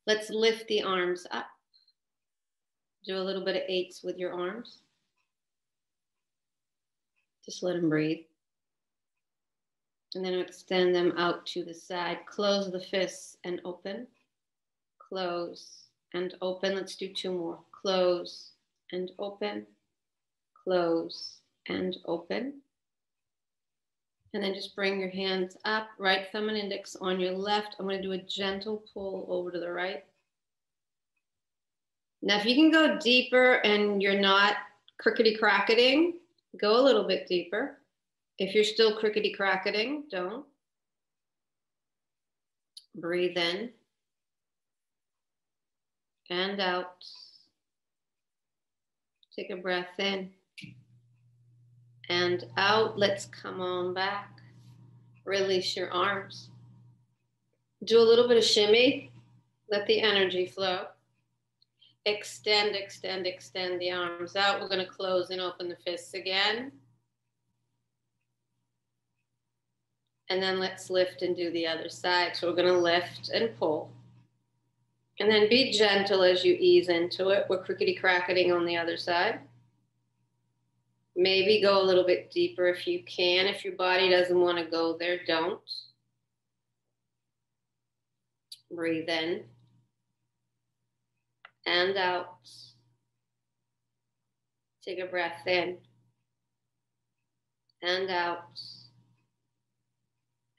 Let's lift the arms up. Do a little bit of 8s with your arms. Just let them breathe. And then extend them out to the side. Close the fists and open. Close and open. Let's do 2 more. Close and open. Close and open. And then just bring your hands up, right thumb and index on your left. I'm going to do a gentle pull over to the right. Now, if you can go deeper and you're not crickety-cracketing, go a little bit deeper. If you're still crickety-cracketing, don't. Breathe in and out. Take a breath in and out. Let's come on back. Release your arms. Do a little bit of shimmy. Let the energy flow. Extend, extend, extend the arms out. We're going to close and open the fists again. And then let's lift and do the other side. So we're going to lift and pull. And then be gentle as you ease into it. We're crickety-cracketing on the other side. Maybe go a little bit deeper if you can. If your body doesn't want to go there, don't. Breathe in and out. Take a breath in and out.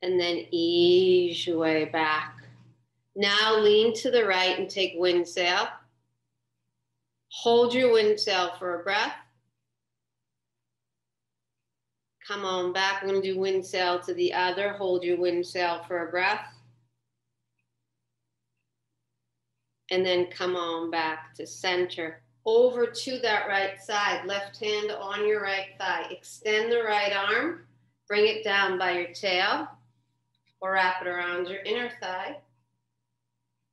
And then ease your way back. Now lean to the right and take wind sail. Hold your wind sail for a breath. Come on back. We're going to do wind sail to the other. Hold your wind sail for a breath. And then come on back to center. Over to that right side. Left hand on your right thigh. Extend the right arm. Bring it down by your tail. Or wrap it around your inner thigh.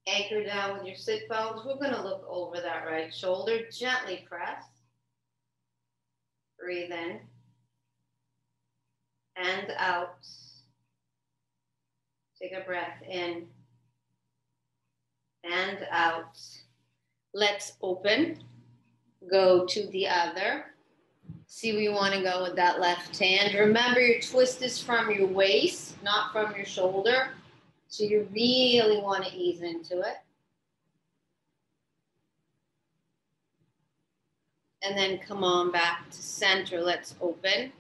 Anchor down with your sit bones. We're going to look over that right shoulder. Gently press. Breathe in. And out. Take a breath in. And out. Let's open. Go to the other. See where you want to go with that left hand. Remember, your twist is from your waist, not from your shoulder. So you really want to ease into it. And then come on back to center. Let's open.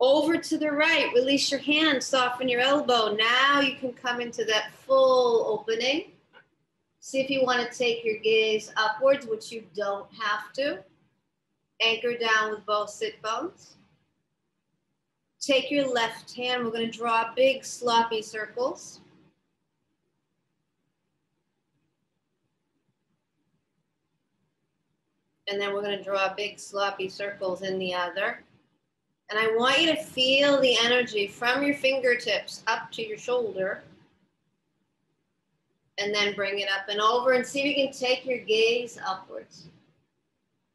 Over to the right. Release your hand. Soften your elbow. Now you can come into that full opening. See if you want to take your gaze upwards, which you don't have to. Anchor down with both sit bones. Take your left hand. We're going to draw big sloppy circles. And then we're going to draw big sloppy circles in the other. And I want you to feel the energy from your fingertips up to your shoulder. And then bring it up and over and see if you can take your gaze upwards.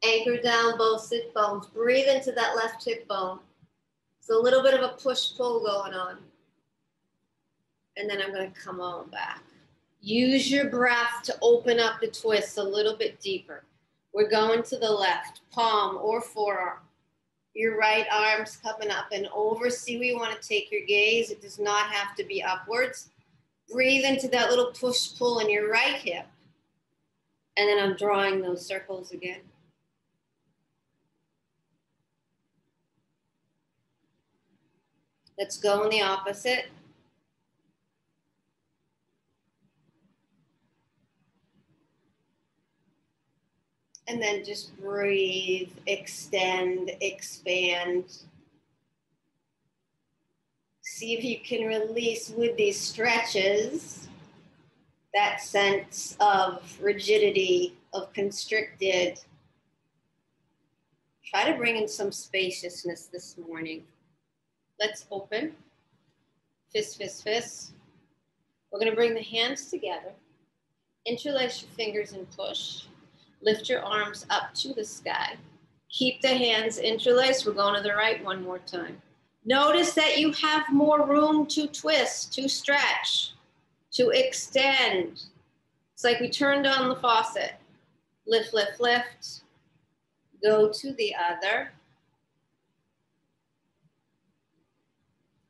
Anchor down both sit bones. Breathe into that left hip bone. So a little bit of a push-pull going on. And then I'm going to come on back. Use your breath to open up the twist a little bit deeper. We're going to the left, palm or forearm. Your right arm's coming up and over. See where you want to take your gaze. It does not have to be upwards. Breathe into that little push-pull in your right hip. And then I'm drawing those circles again. Let's go in the opposite. And then just breathe, extend, expand. See if you can release with these stretches that sense of rigidity, of constricted. Try to bring in some spaciousness this morning. Let's open. Fist, fist, fist. We're going to bring the hands together. Interlace your fingers and push. Lift your arms up to the sky. Keep the hands interlaced. We're going to the right one more time. Notice that you have more room to twist, to stretch, to extend. It's like we turned on the faucet. Lift, lift, lift. Go to the other.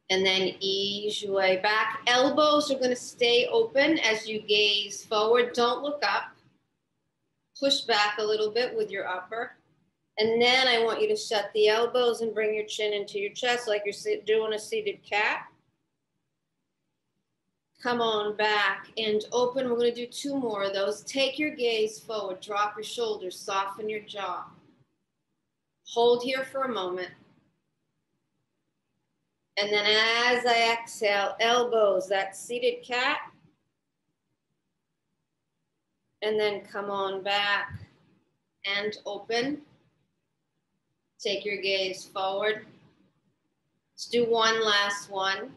And then ease your way back. Elbows are going to stay open as you gaze forward. Don't look up. Push back a little bit with your upper. And then I want you to shut the elbows and bring your chin into your chest like you're doing a seated cat. Come on back and open. We're going to do 2 more of those. Take your gaze forward. Drop your shoulders. Soften your jaw. Hold here for a moment. And then as I exhale, elbows, that seated cat. And then come on back and open. Take your gaze forward. Let's do one last one.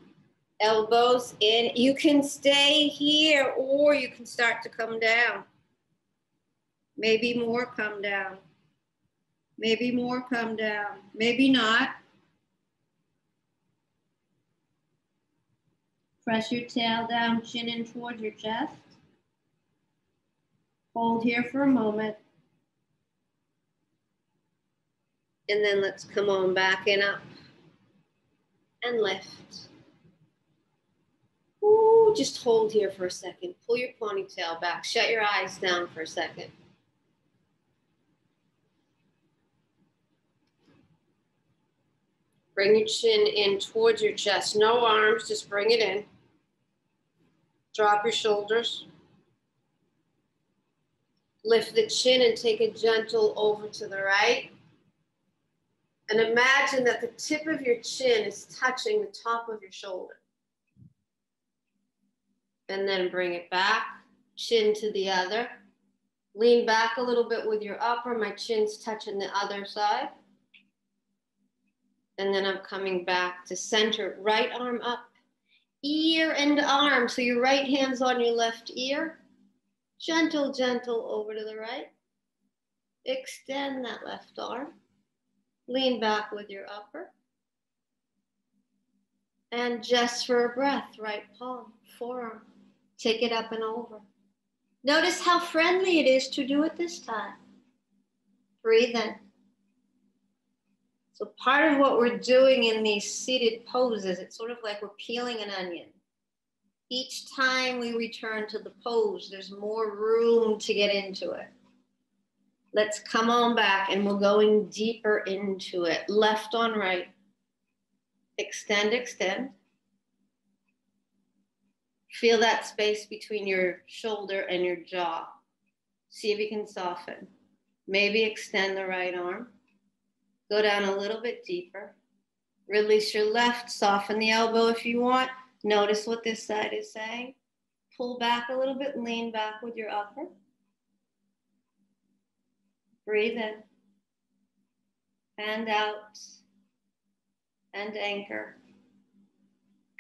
Elbows in. You can stay here or you can start to come down. Maybe more come down. Maybe more come down. Maybe not. Press your tail down, chin in towards your chest. Hold here for a moment. And then let's come on back and up. And lift. Ooh, just hold here for a second. Pull your ponytail back. Shut your eyes down for a second. Bring your chin in towards your chest. No arms, just bring it in. Drop your shoulders. Lift the chin and take a gentle over to the right. And imagine that the tip of your chin is touching the top of your shoulder. And then bring it back, chin to the other. Lean back a little bit with your upper. My chin's touching the other side. And then I'm coming back to center, right arm up, ear and arm. So your right hand's on your left ear. Gentle, gentle over to the right. Extend that left arm. Lean back with your upper. And just for a breath, right palm, forearm. Take it up and over. Notice how friendly it is to do it this time. Breathe in. So part of what we're doing in these seated poses, it's sort of like we're peeling an onion. Each time we return to the pose, there's more room to get into it. Let's come on back and we're going deeper into it. Left on right. Extend, extend. Feel that space between your shoulder and your jaw. See if you can soften. Maybe extend the right arm. Go down a little bit deeper. Release your left. Soften the elbow if you want. Notice what this side is saying. Pull back a little bit. Lean back with your upper. Breathe in. And out. And anchor.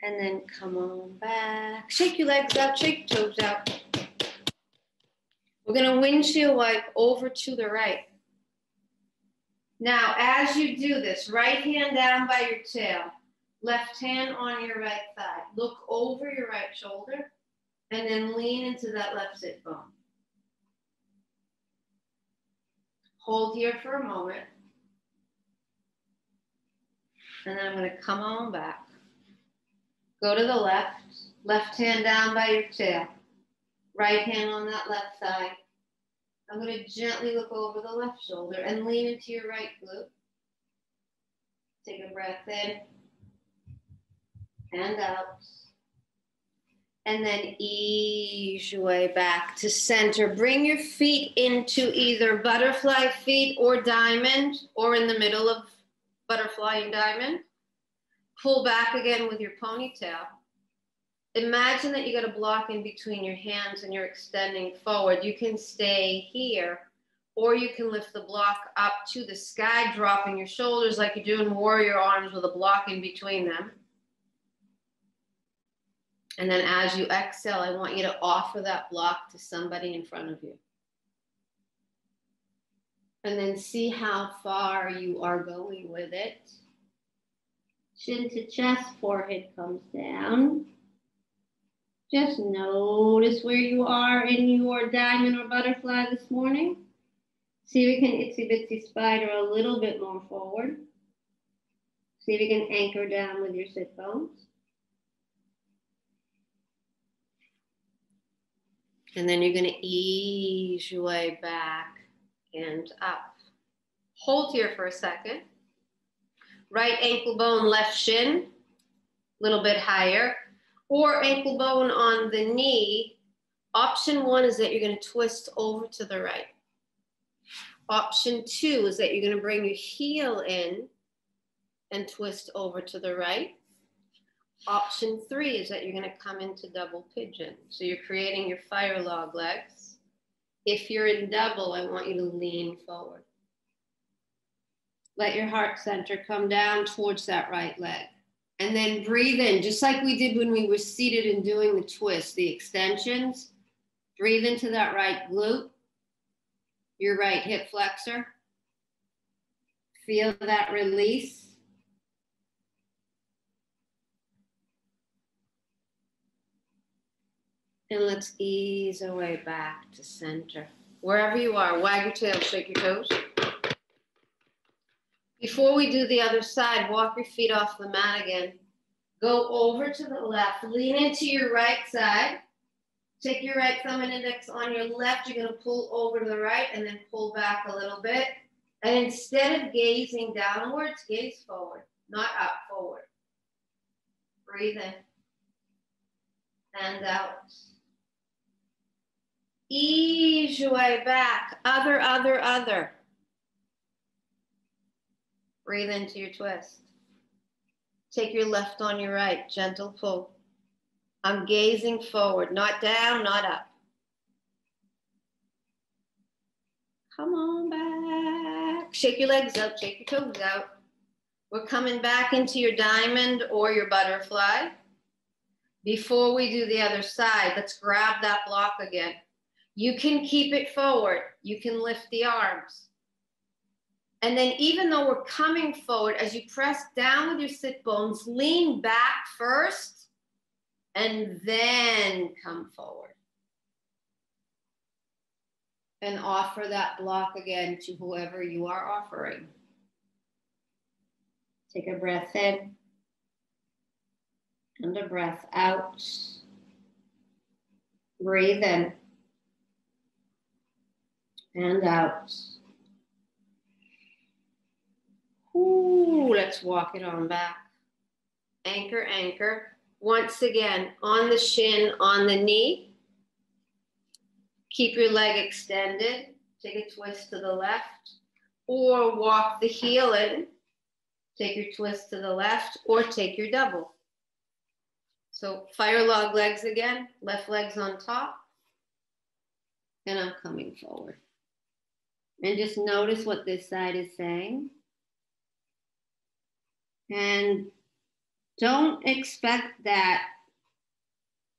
And then come on back. Shake your legs out. Shake your toes out. We're going to windshield wipe over to the right. Now, as you do this, right hand down by your tail, left hand on your right thigh. Look over your right shoulder and then lean into that left sit bone. Hold here for a moment. And then I'm going to come on back. Go to the left, left hand down by your tail, right hand on that left thigh. I'm going to gently look over the left shoulder and lean into your right glute. Take a breath in and out. And then ease your way back to center. Bring your feet into either butterfly feet or diamond, or in the middle of butterfly and diamond. Pull back again with your ponytail. Imagine that you got a block in between your hands and you're extending forward. You can stay here, or you can lift the block up to the sky, dropping your shoulders like you do in warrior arms with a block in between them. And then as you exhale, I want you to offer that block to somebody in front of you. And then see how far you are going with it. Chin to chest, forehead comes down. Just notice where you are in your diamond or butterfly this morning. See if we can itsy bitsy spider a little bit more forward. See if you can anchor down with your sit bones. And then you're going to ease your way back and up. Hold here for a second. Right ankle bone, left shin, a little bit higher. Or ankle bone on the knee. Option 1 is that you're going to twist over to the right. Option 2 is that you're going to bring your heel in and twist over to the right. Option 3 is that you're going to come into double pigeon. So you're creating your fire log legs. If you're in double, I want you to lean forward. Let your heart center come down towards that right leg. And then breathe in, just like we did when we were seated and doing the twist, the extensions. Breathe into that right glute, your right hip flexor. Feel that release. And let's ease our way back to center. Wherever you are, wag your tail, shake your toes. Before we do the other side, walk your feet off the mat again. Go over to the left, lean into your right side. Take your right thumb and index on your left. You're going to pull over to the right and then pull back a little bit. And instead of gazing downwards, gaze forward, not up, forward. Breathe in and out. Ease your way back. Other. Breathe into your twist. Take your left on your right, gentle pull. I'm gazing forward, not down, not up. Come on back. Shake your legs out, shake your toes out. We're coming back into your diamond or your butterfly. Before we do the other side, let's grab that block again. You can keep it forward. You can lift the arms. And then even though we're coming forward, as you press down with your sit bones, lean back first and then come forward. And offer that block again to whoever you are offering. Take a breath in and a breath out. Breathe in and out. Ooh, let's walk it on back. Anchor, anchor. Once again, on the shin, on the knee. Keep your leg extended. Take a twist to the left. Or walk the heel in. Take your twist to the left or take your double. So fire log legs again. Left leg's on top. And I'm coming forward. And just notice what this side is saying. And don't expect that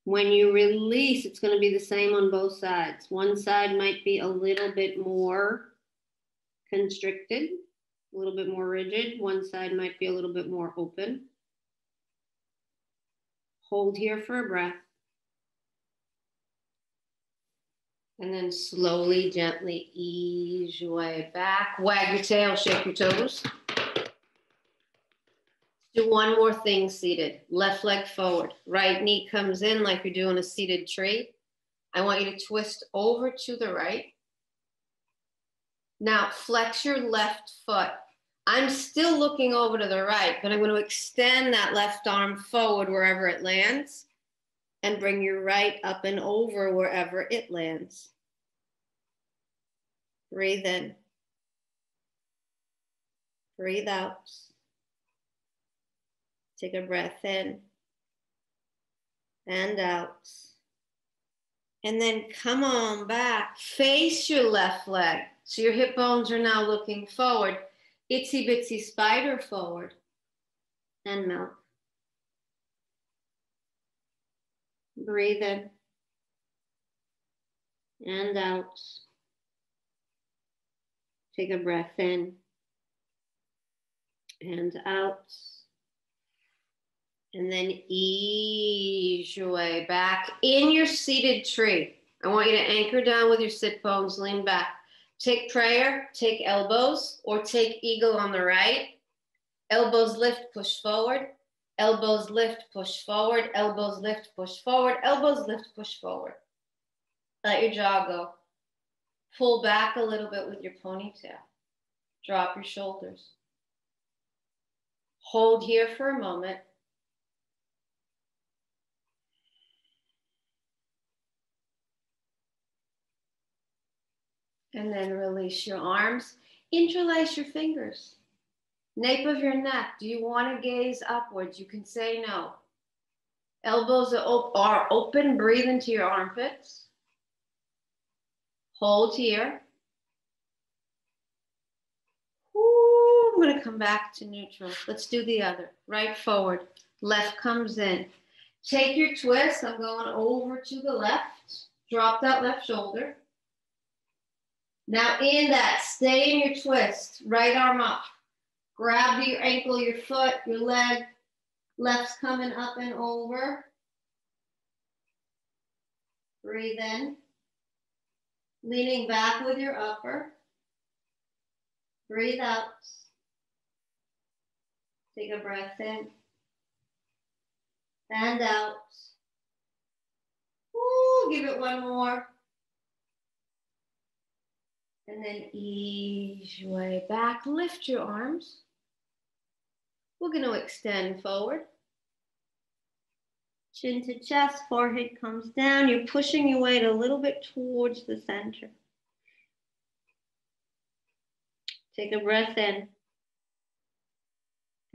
when you release, it's going to be the same on both sides. One side might be a little bit more constricted, a little bit more rigid. One side might be a little bit more open. Hold here for a breath. And then slowly, gently ease your way back. Wag your tail, shake your toes. Do one more thing seated. Left leg forward. Right knee comes in like you're doing a seated tree. I want you to twist over to the right. Now flex your left foot. I'm still looking over to the right, but I'm going to extend that left arm forward wherever it lands and bring your right up and over wherever it lands. Breathe in. Breathe out. Take a breath in and out. And then come on back. Face your left leg. So your hip bones are now looking forward. Itsy bitsy spider forward and melt. Breathe in and out. Take a breath in and out. And then ease your way back in your seated tree. I want you to anchor down with your sit bones, lean back. Take prayer, take elbows, or take eagle on the right. Elbows lift, push forward. Elbows lift, push forward. Elbows lift, push forward. Elbows lift, push forward. Let your jaw go. Pull back a little bit with your ponytail. Drop your shoulders. Hold here for a moment. And then release your arms. Interlace your fingers. Nape of your neck. Do you want to gaze upwards? You can say no. Elbows are open. Breathe into your armpits. Hold here. Ooh, I'm going to come back to neutral. Let's do the other. Right forward. Left comes in. Take your twist. I'm going over to the left. Drop that left shoulder. Now in that, stay in your twist. Right arm up. Grab your ankle, your foot, your leg. Left's coming up and over. Breathe in. Leaning back with your upper. Breathe out. Take a breath in. And out. Ooh, give it one more. And then ease your way back. Lift your arms. We're going to extend forward. Chin to chest, forehead comes down. You're pushing your weight a little bit towards the center. Take a breath in.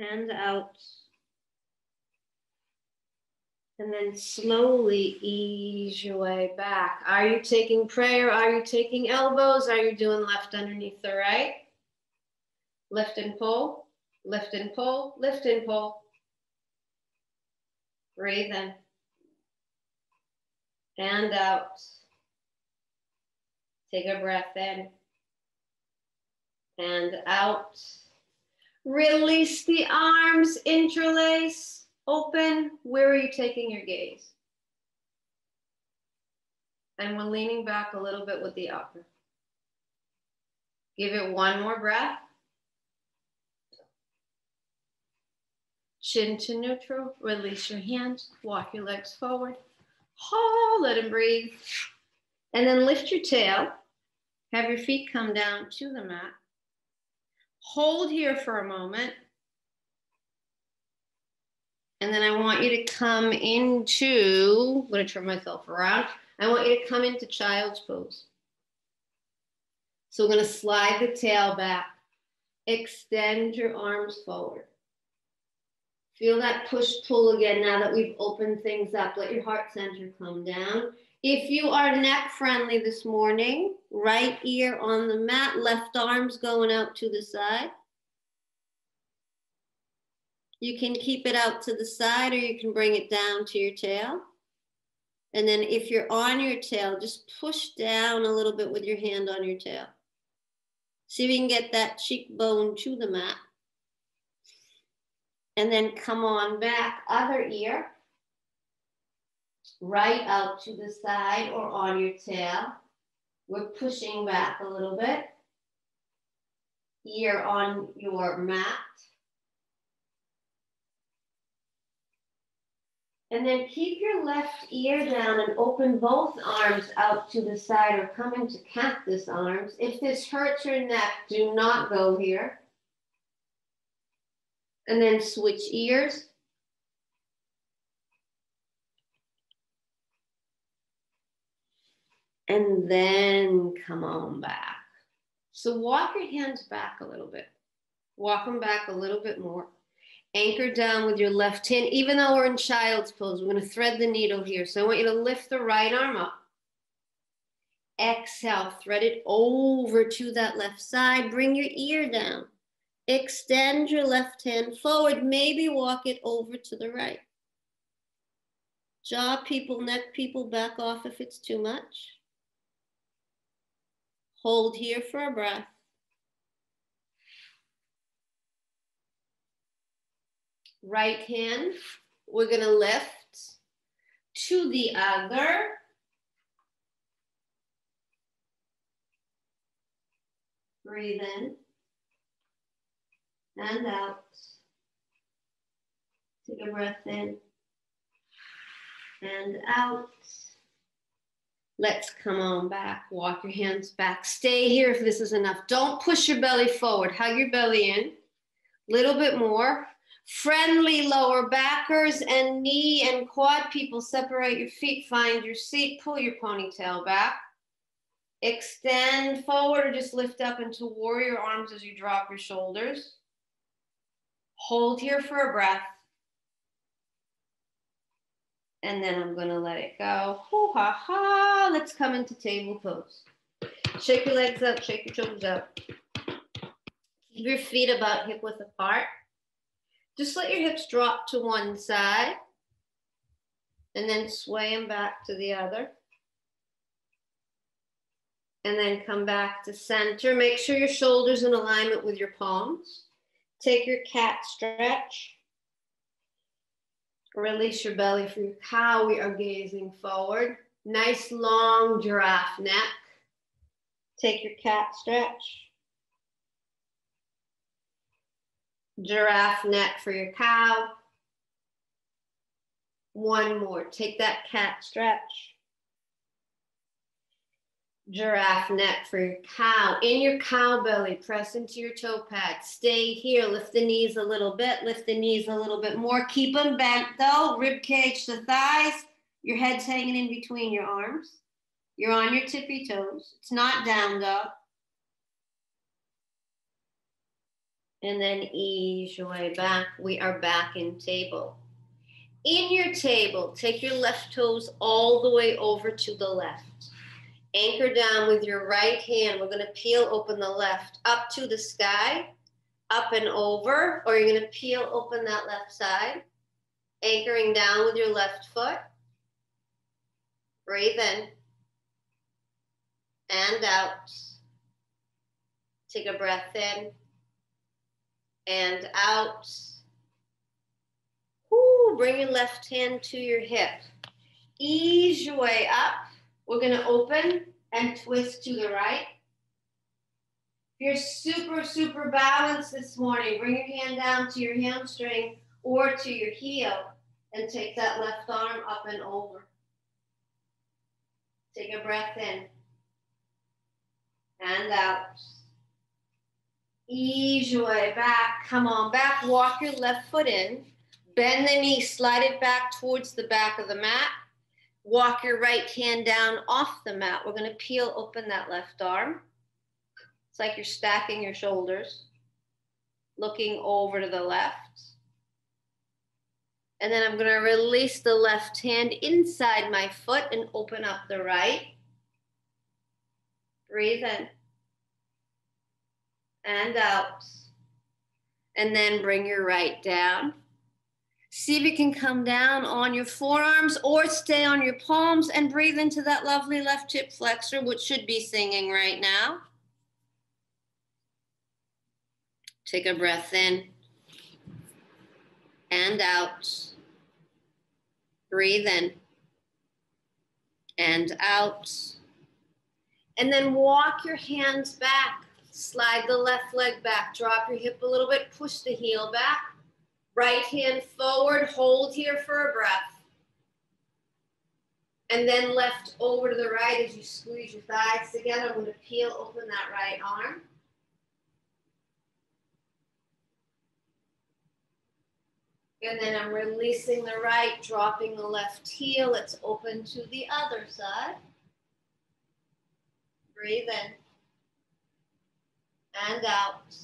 Hands out. And then slowly ease your way back. Are you taking prayer? Are you taking elbows? Are you doing left underneath the right? Lift and pull, lift and pull, lift and pull. Breathe in. And out. Take a breath in. And out. Release the arms, interlace. Open. Where are you taking your gaze? And we're leaning back a little bit with the upper. Give it one more breath. Chin to neutral. Release your hands. Walk your legs forward. Hold. Let them breathe. And then lift your tail. Have your feet come down to the mat. Hold here for a moment. And then I want you to come into, I'm going to turn myself around. I want you to come into child's pose. So we're going to slide the tail back. Extend your arms forward. Feel that push-pull again now that we've opened things up. Let your heart center come down. If you are neck friendly this morning, right ear on the mat, left arm's going out to the side. You can keep it out to the side or you can bring it down to your tail. And then if you're on your tail, just push down a little bit with your hand on your tail. See if you can get that cheekbone to the mat. And then come on back, other ear. Right out to the side or on your tail. We're pushing back a little bit. Ear on your mat. And then keep your left ear down and open both arms out to the side or come into cactus arms. If this hurts your neck, do not go here. And then switch ears. And then come on back. So walk your hands back a little bit. Walk them back a little bit more. Anchor down with your left hand. Even though we're in child's pose, we're going to thread the needle here. So I want you to lift the right arm up. Exhale, thread it over to that left side. Bring your ear down. Extend your left hand forward. Maybe walk it over to the right. Jaw people, neck people, back off if it's too much. Hold here for a breath. Right hand We're going to lift to the other. Breathe in and out. Take a breath in and out. Let's come on back. Walk your hands back. Stay here if this is enough. Don't push your belly forward. Hug your belly in. Little bit more. Friendly lower backers and knee and quad people. Separate your feet. Find your seat. Pull your ponytail back. Extend forward or just lift up into warrior arms as you drop your shoulders. Hold here for a breath. And then I'm gonna let it go. Hoo ha ha. Let's come into table pose. Shake your legs up, shake your shoulders up. Keep your feet about hip width apart. Just let your hips drop to one side and then sway them back to the other. And then come back to center. Make sure your shoulders in alignment with your palms. Take your cat stretch. Release your belly for your cow. We are gazing forward. Nice long giraffe neck. Take your cat stretch. Giraffe neck for your cow. One more. Take that cat stretch. Giraffe neck for your cow. In your cow belly, press into your toe pad. Stay here. Lift the knees a little bit. Lift the knees a little bit more. Keep them bent though. Rib cage to thighs. Your head's hanging in between your arms. You're on your tippy toes. It's not down dog. And then ease your way back. We are back in table. In your table, take your left toes all the way over to the left. Anchor down with your right hand. We're going to peel open the left up to the sky, up and over, or you're going to peel open that left side. Anchoring down with your left foot. Breathe in and out. Take a breath in and out. Woo, bring your left hand to your hip. Ease your way up. We're going to open and twist to the right. If you're super, super balanced this morning, bring your hand down to your hamstring or to your heel and take that left arm up and over. Take a breath in and out. Ease your way back. Come on back. Walk your left foot in. Bend the knee. Slide it back towards the back of the mat. Walk your right hand down off the mat. We're going to peel open that left arm. It's like you're stacking your shoulders, looking over to the left. And then I'm going to release the left hand inside my foot and open up the right. Breathe in and out. And then bring your right down. See if you can come down on your forearms or stay on your palms and breathe into that lovely left hip flexor, which should be singing right now. Take a breath in and out. Breathe in and out. And then walk your hands back. Slide the left leg back. Drop your hip a little bit. Push the heel back. Right hand forward, hold here for a breath. And then left over to the right as you squeeze your thighs together. I'm going to peel open that right arm. And then I'm releasing the right, dropping the left heel. Let's open to the other side. Breathe in and out.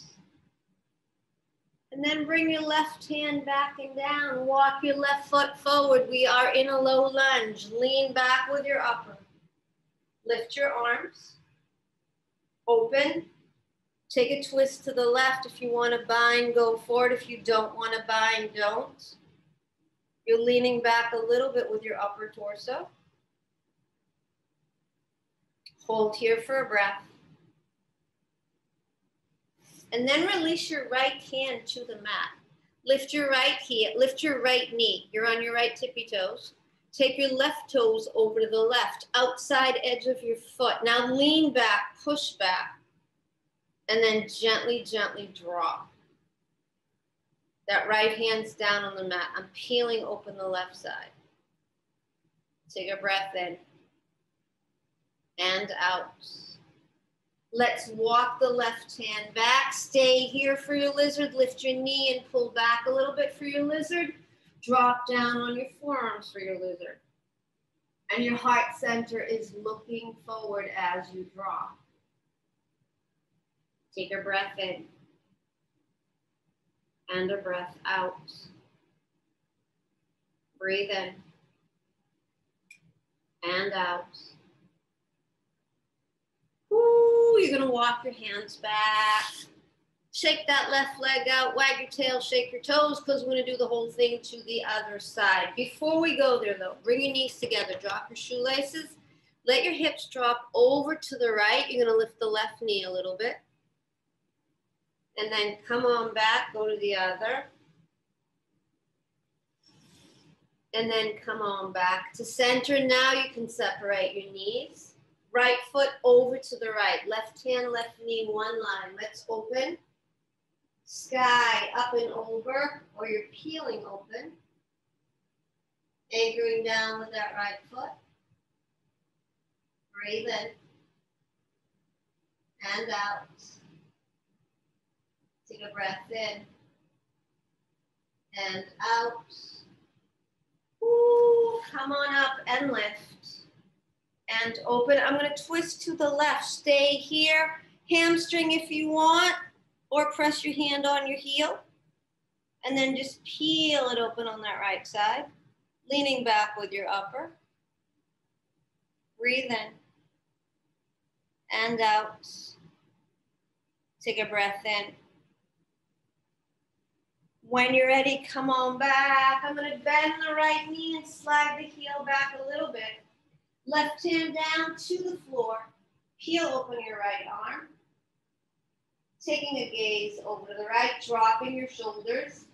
And then bring your left hand back and down. Walk your left foot forward. We are in a low lunge. Lean back with your upper. Lift your arms. Open. Take a twist to the left. If you want to bind, go forward. If you don't want to bind, don't. You're leaning back a little bit with your upper torso. Hold here for a breath. And then release your right hand to the mat. Lift your right heel, lift your right knee. You're on your right tippy toes. Take your left toes over to the left, outside edge of your foot. Now lean back, push back, and then gently, gently drop. That right hand's down on the mat. I'm peeling open the left side. Take a breath in and out. Let's walk the left hand back. Stay here for your lizard. Lift your knee and pull back a little bit for your lizard. Drop down on your forearms for your lizard. And your heart center is looking forward as you drop. Take a breath in and a breath out. Breathe in and out. Woo, you're gonna walk your hands back. Shake that left leg out, wag your tail, shake your toes, because we're gonna do the whole thing to the other side. Before we go there though, bring your knees together, drop your shoelaces, let your hips drop over to the right. You're gonna lift the left knee a little bit. And then come on back, go to the other. And then come on back to center. Now you can separate your knees. Right foot over to the right. Left hand, left knee, one line. Let's open. Sky up and over, or you're peeling open. Anchoring down with that right foot. Breathe in. And out. Take a breath in. And out. Ooh, come on up and lift. And open. I'm going to twist to the left. Stay here. Hamstring if you want, or press your hand on your heel. And then just peel it open on that right side. Leaning back with your upper. Breathe in. And out. Take a breath in. When you're ready, come on back. I'm going to bend the right knee and slide the heel back a little bit. Left hand down to the floor. Peel open your right arm. Taking a gaze over to the right, dropping your shoulders.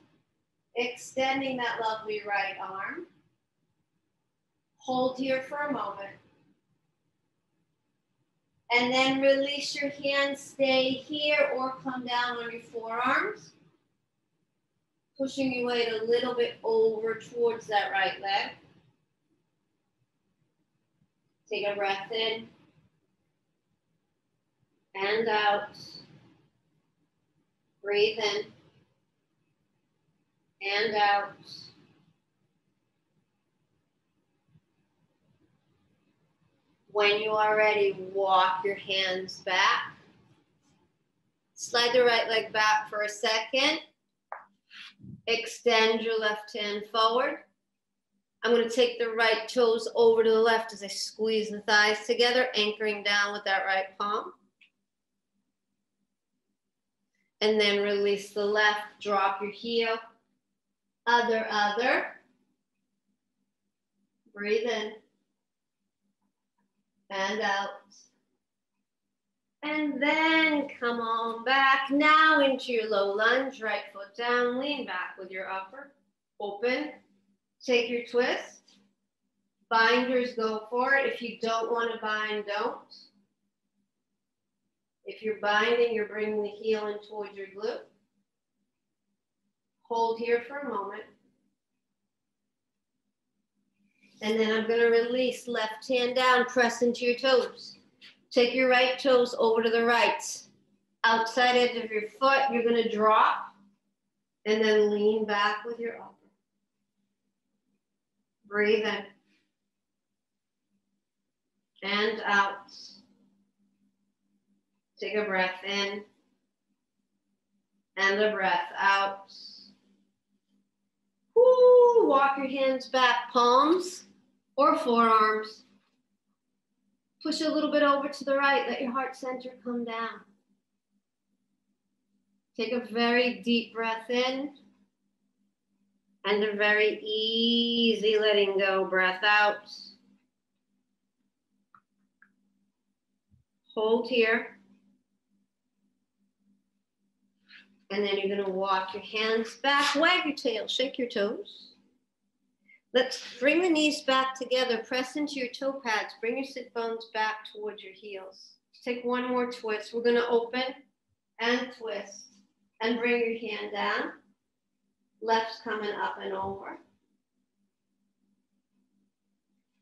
Extending that lovely right arm. Hold here for a moment. And then release your hands. Stay here or come down on your forearms. Pushing your weight a little bit over towards that right leg. Take a breath in and out. Breathe in and out. When you are ready, walk your hands back. Slide the right leg back for a second. Extend your left hand forward. I'm going to take the right toes over to the left as I squeeze the thighs together, anchoring down with that right palm. And then release the left, drop your heel. Other. Breathe in. And out. And then come on back. Now into your low lunge, right foot down, lean back with your upper. Open. Take your twist. Binders, go for it. If you don't want to bind, don't. If you're binding, you're bringing the heel in towards your glute. Hold here for a moment. And then I'm going to release, left hand down, press into your toes. Take your right toes over to the right. Outside edge of your foot, you're going to drop. And then lean back with your upper. Breathe in. And out. Take a breath in. And a breath out. Woo, walk your hands back, palms or forearms. Push a little bit over to the right. Let your heart center come down. Take a very deep breath in. And a very easy letting go breath out. Hold here. And then you're going to walk your hands back, wag your tail, shake your toes. Let's bring the knees back together, press into your toe pads, bring your sit bones back towards your heels. Take one more twist. We're going to open and twist and bring your hand down. Left's coming up and over.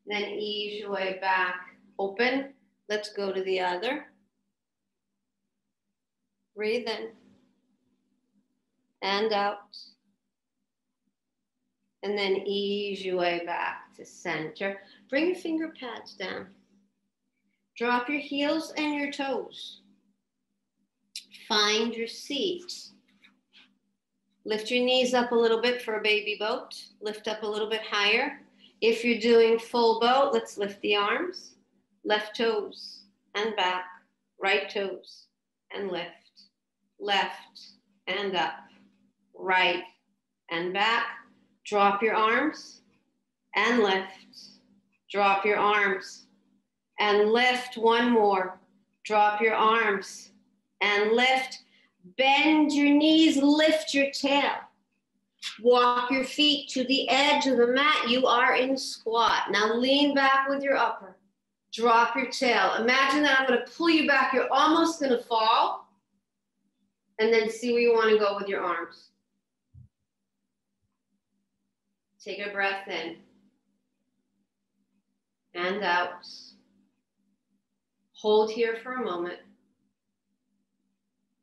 Then ease your way back, open. Let's go to the other. Breathe in and out. And then ease your way back to center. Bring your finger pads down. Drop your heels and your toes. Find your seat. Lift your knees up a little bit for a baby boat. Lift up a little bit higher. If you're doing full boat, let's lift the arms. Left toes and back. Right toes and lift. Left and up. Right and back. Drop your arms and lift. Drop your arms and lift. One more. Drop your arms and lift. Bend your knees, lift your tail. Walk your feet to the edge of the mat. You are in squat. Now lean back with your upper. Drop your tail. Imagine that I'm going to pull you back. You're almost going to fall. And then see where you want to go with your arms. Take a breath in and out. Hold here for a moment.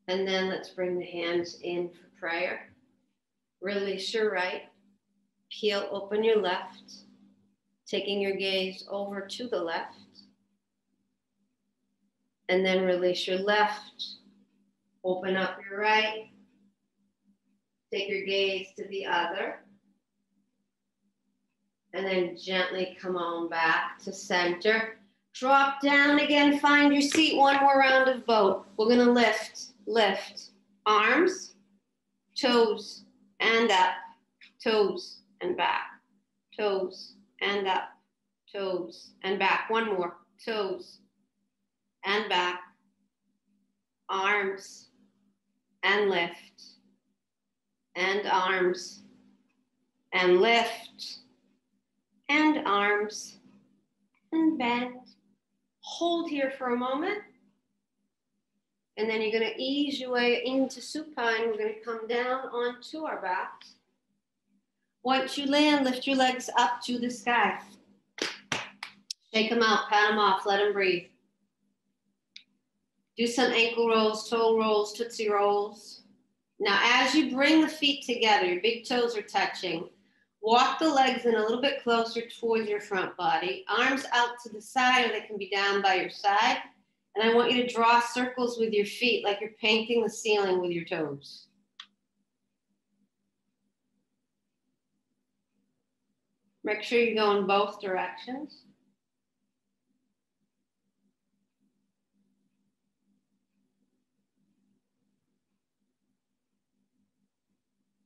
And then let's bring the hands in for prayer. Release your right. Peel open your left. Taking your gaze over to the left. And then release your left. Open up your right. Take your gaze to the other. And then gently come on back to center. Drop down again, find your seat. One more round of boat. We're gonna lift, lift. Arms, toes, and up. Toes and back. Toes and up. Toes and back. One more. Toes and back. Arms and lift. And arms and lift. And arms, and bend. Hold here for a moment. And then you're going to ease your way into supine. We're going to come down onto our backs. Once you land, lift your legs up to the sky. Shake them out, pat them off, let them breathe. Do some ankle rolls, toe rolls, tootsie rolls. Now, as you bring the feet together, your big toes are touching. Walk the legs in a little bit closer towards your front body. Arms out to the side, or they can be down by your side. And I want you to draw circles with your feet like you're painting the ceiling with your toes. Make sure you go in both directions.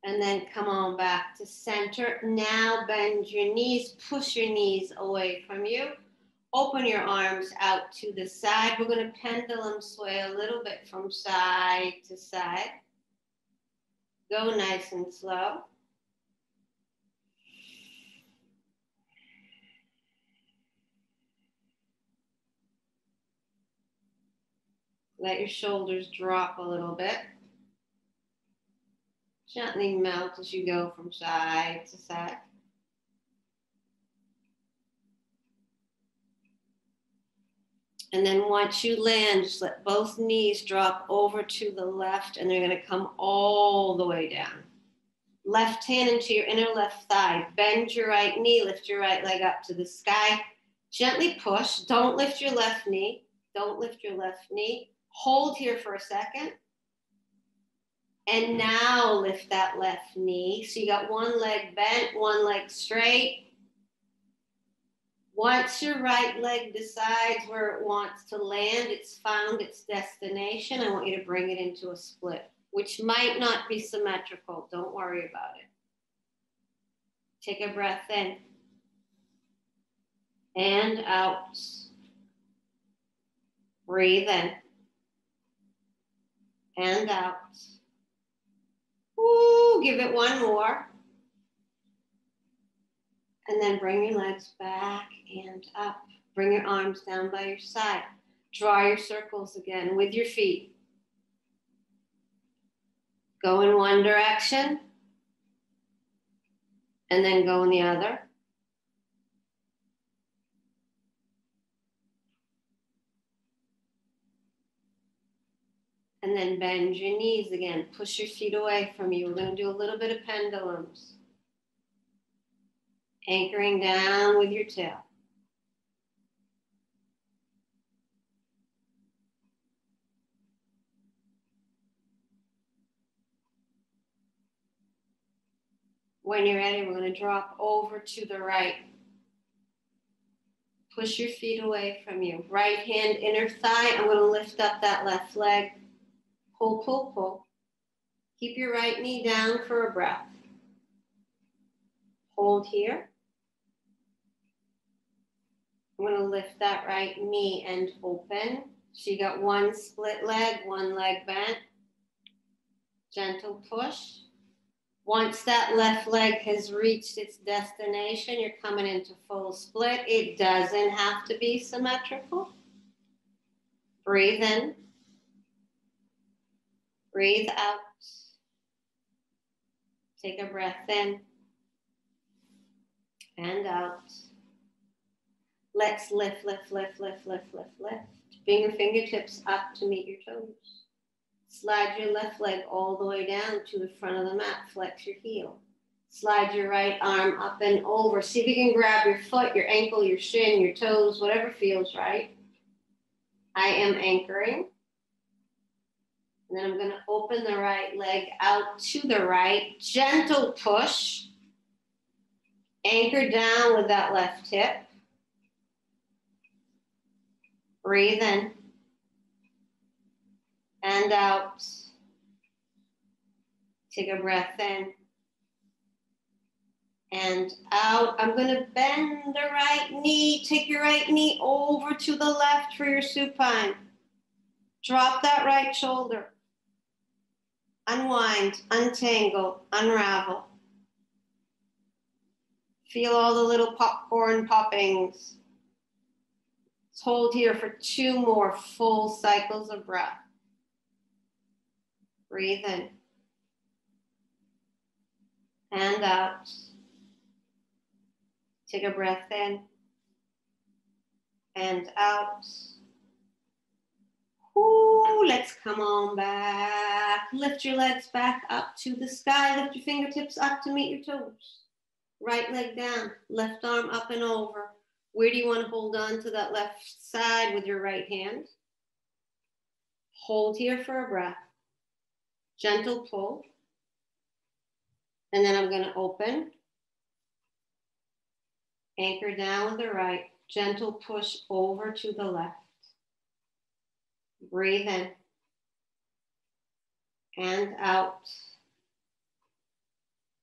And then come on back to center. Now bend your knees, push your knees away from you. Open your arms out to the side. We're going to pendulum sway a little bit from side to side. Go nice and slow. Let your shoulders drop a little bit. Gently melt as you go from side to side. And then once you land, just let both knees drop over to the left, and they're going to come all the way down. Left hand into your inner left thigh. Bend your right knee, lift your right leg up to the sky. Gently push. Don't lift your left knee. Don't lift your left knee. Hold here for a second. And now lift that left knee. So you got one leg bent, one leg straight. Once your right leg decides where it wants to land, it's found its destination, I want you to bring it into a split, which might not be symmetrical. Don't worry about it. Take a breath in and out. Breathe in and out. Ooh, give it one more. And then bring your legs back and up. Bring your arms down by your side. Draw your circles again with your feet. Go in one direction and then go in the other. And then bend your knees again. Push your feet away from you. We're going to do a little bit of pendulums. Anchoring down with your tail. When you're ready, we're going to drop over to the right. Push your feet away from you. Right hand, inner thigh. I'm going to lift up that left leg. Pull, pull, pull. Keep your right knee down for a breath. Hold here. I'm going to lift that right knee and open. So you got one split leg, one leg bent. Gentle push. Once that left leg has reached its destination, you're coming into full split. It doesn't have to be symmetrical. Breathe in. Breathe out. Take a breath in and out. Let's lift, lift, lift, lift, lift, lift, lift. Bring your fingertips up to meet your toes. Slide your left leg all the way down to the front of the mat. Flex your heel. Slide your right arm up and over. See if you can grab your foot, your ankle, your shin, your toes, whatever feels right. I am anchoring. And then I'm going to open the right leg out to the right. Gentle push. Anchor down with that left hip. Breathe in. And out. Take a breath in. And out. I'm going to bend the right knee. Take your right knee over to the left for your supine. Drop that right shoulder. Unwind, untangle, unravel. Feel all the little popcorn poppings. Let's hold here for 2 more full cycles of breath. Breathe in. And out. Take a breath in. And out. Ooh, let's come on back. Lift your legs back up to the sky. Lift your fingertips up to meet your toes. Right leg down, left arm up and over. Where do you want to hold on to that left side with your right hand? Hold here for a breath. Gentle pull. And then I'm going to open. Anchor down with the right. Gentle push over to the left. Breathe in. And out.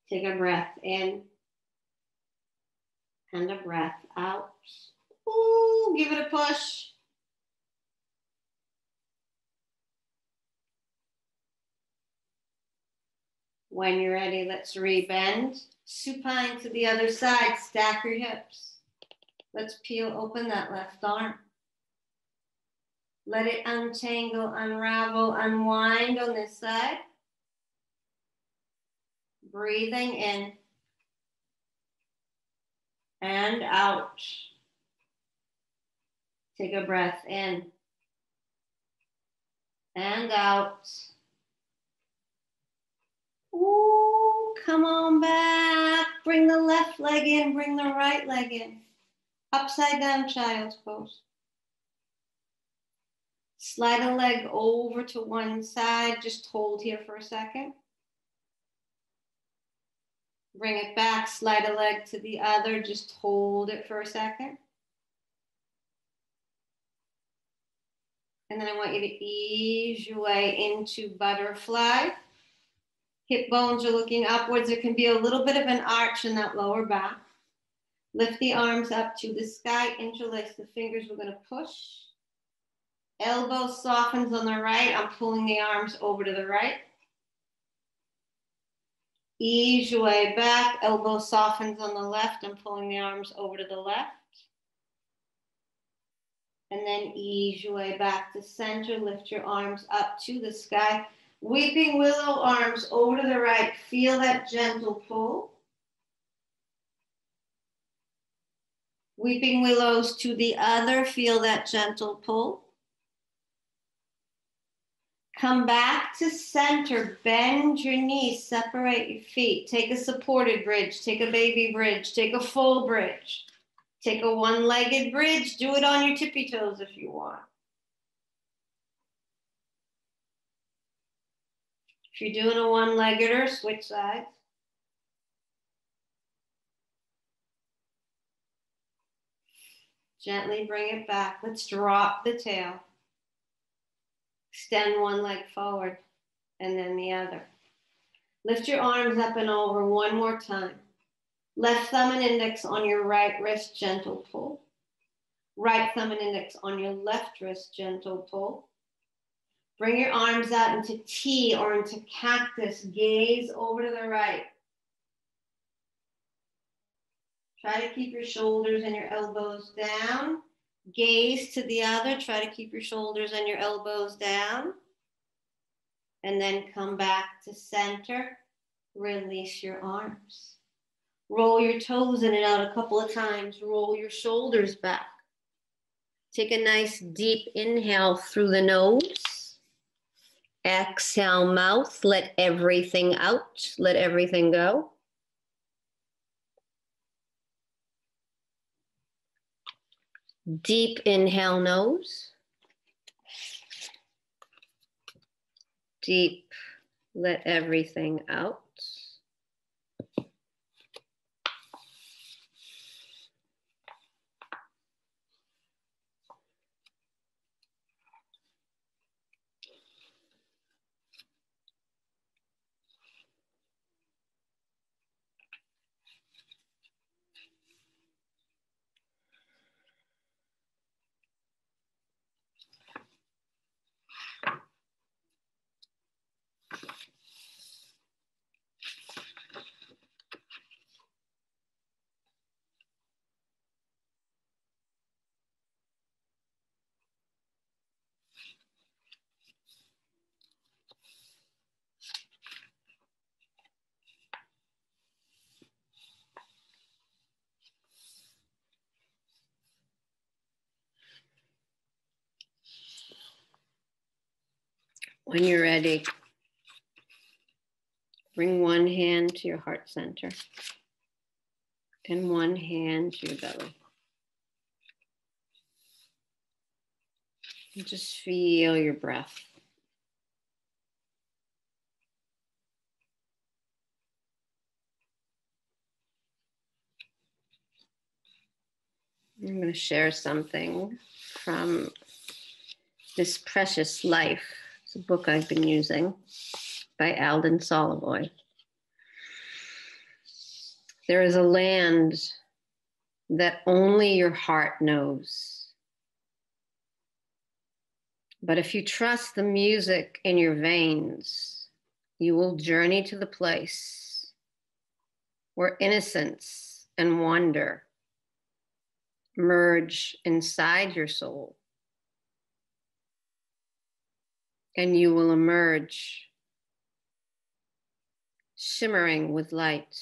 Take a breath in. And a breath out. Ooh, give it a push. When you're ready, let's rebend. Supine to the other side. Stack your hips. Let's peel open that left arm. Let it untangle, unravel, unwind on this side. Breathing in. And out. Take a breath in. And out. Ooh, come on back. Bring the left leg in, bring the right leg in. Upside down child's pose. Slide a leg over to one side. Just hold here for a second. Bring it back, slide a leg to the other. Just hold it for a second. And then I want you to ease your way into butterfly. Hip bones are looking upwards. There can be a little bit of an arch in that lower back. Lift the arms up to the sky. Interlace the fingers. We're going to push. Elbow softens on the right. I'm pulling the arms over to the right. Ease your way back. Elbow softens on the left. I'm pulling the arms over to the left. And then ease your way back to center. Lift your arms up to the sky. Weeping willow arms over to the right. Feel that gentle pull. Weeping willows to the other. Feel that gentle pull. Come back to center. Bend your knees. Separate your feet. Take a supported bridge. Take a baby bridge. Take a full bridge. Take a one-legged bridge. Do it on your tippy toes if you want. If you're doing a one-legger, switch sides. Gently bring it back. Let's drop the tail. Extend one leg forward and then the other. Lift your arms up and over one more time. Left thumb and index on your right wrist, gentle pull. Right thumb and index on your left wrist, gentle pull. Bring your arms out into T or into cactus. Gaze over to the right. Try to keep your shoulders and your elbows down. Gaze to the other. Try to keep your shoulders and your elbows down. And then come back to center. Release your arms. Roll your toes in and out a couple of times. Roll your shoulders back. Take a nice deep inhale through the nose. Exhale, mouth. Let everything out. Let everything go. Deep inhale, nose. Deep, let everything out. When you're ready, bring one hand to your heart center and one hand to your belly. And just feel your breath. I'm going to share something from This Precious Life. It's a book I've been using by Alden Solovoy. There is a land that only your heart knows. But if you trust the music in your veins, you will journey to the place where innocence and wonder merge inside your soul. And you will emerge shimmering with light.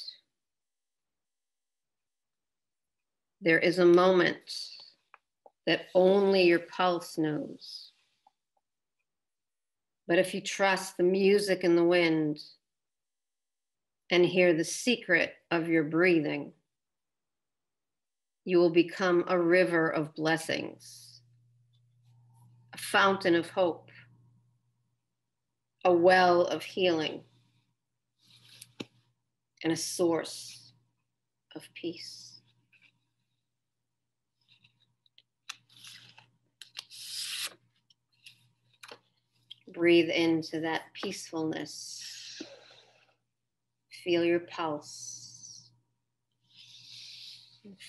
There is a moment that only your pulse knows. But if you trust the music in the wind and hear the secret of your breathing, you will become a river of blessings, a fountain of hope, a well of healing, and a source of peace. Breathe into that peacefulness. Feel your pulse.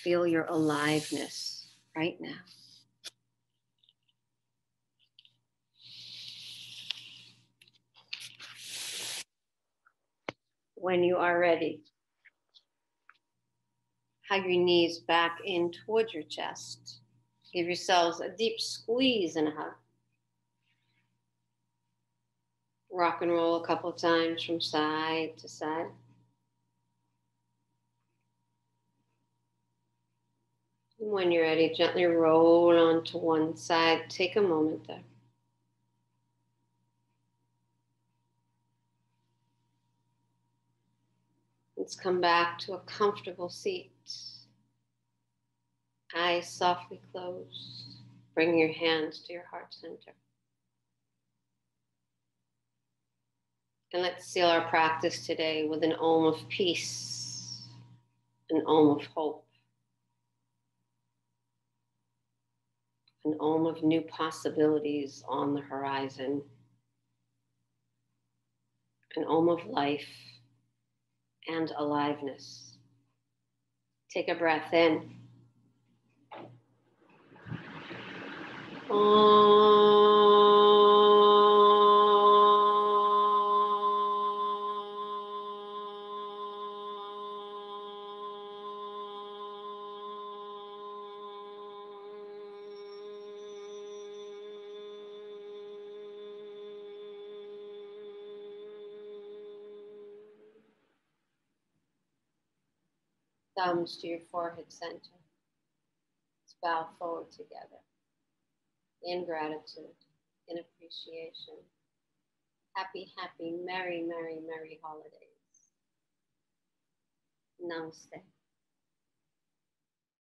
Feel your aliveness right now. When you are ready, hug your knees back in towards your chest. Give yourselves a deep squeeze and a hug. Rock and roll a couple of times from side to side. And when you're ready, gently roll onto one side. Take a moment there. Let's come back to a comfortable seat. Eyes softly closed. Bring your hands to your heart center. And let's seal our practice today with an Alm of Peace, an Alm of Hope, an Alm of new possibilities on the horizon, an Alm of life and aliveness. Take a breath in. Thumbs to your forehead center. Let's bow forward together. In gratitude, in appreciation. Happy, happy, merry, merry, merry holidays. Namaste.